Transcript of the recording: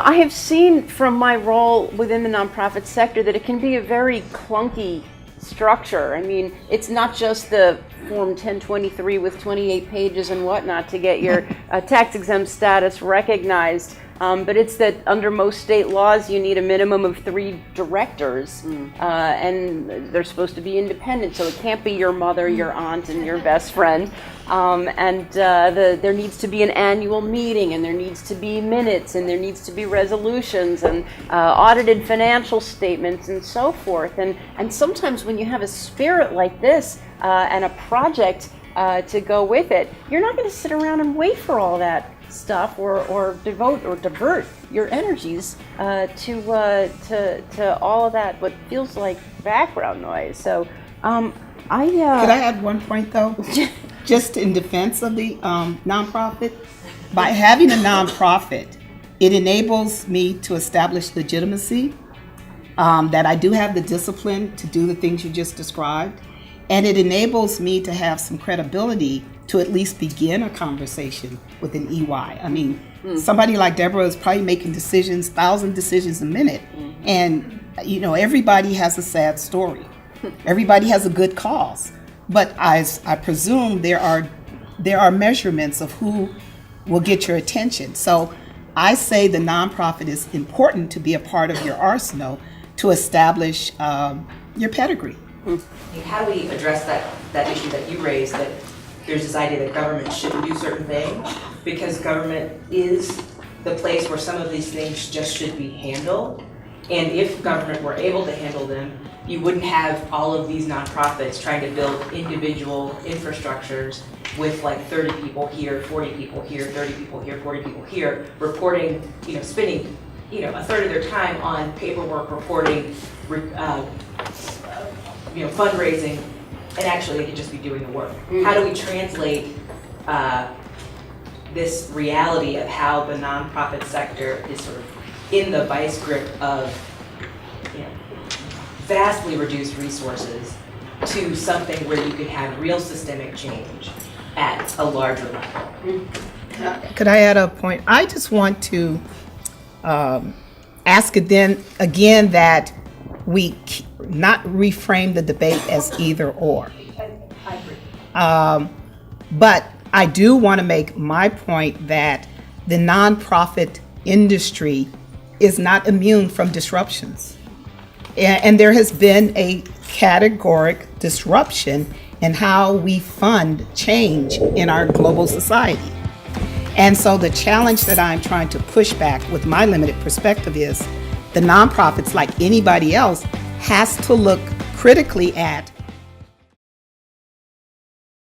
I have seen from my role within the nonprofit sector that it can be a very clunky structure. I mean, it's not just the Form 1023 with 28 pages and whatnot to get your tax exempt status recognized. But it's that under most state laws, you need a minimum of 3 directors, and they're supposed to be independent, so it can't be your mother, your aunt, and your best friend. There needs to be an annual meeting, and there needs to be minutes, and there needs to be resolutions, and audited financial statements, and so forth. And sometimes when you have a spirit like this and a project to go with it, you're not going to sit around and wait for all that stuff or devote or divert your energies to all of that what feels like background noise. So could I add one point though? Just in defense of the nonprofit, by having a nonprofit, it enables me to establish legitimacy, that I do have the discipline to do the things you just described, and it enables me to have some credibility to at least begin a conversation with an EY. I mean, somebody like Deborah is probably making decisions, 1,000 decisions a minute. And, you know, everybody has a sad story. Everybody has a good cause. But I presume there are measurements of who will get your attention. So I say the nonprofit is important to be a part of your arsenal to establish your pedigree. How do we address that issue that you raised, that there's this idea that government shouldn't do certain things because government is the place where some of these things just should be handled? And if government were able to handle them, you wouldn't have all of these nonprofits trying to build individual infrastructures with like 30 people here, 40 people here, 30 people here, 40 people here, reporting, spending, a third of their time on paperwork reporting, fundraising, and actually they could just be doing the work. How do we translate this reality of how the nonprofit sector is sort of in the vice grip of vastly reduced resources to something where you could have real systemic change at a larger level? Could I add a point? I just want to ask again that we not reframe the debate as either or. I agree. But I do want to make my point that the nonprofit industry is not immune from disruptions. And there has been a categoric disruption in how we fund change in our global society. And so the challenge that I'm trying to push back with my limited perspective is the nonprofits, like anybody else, has to look critically at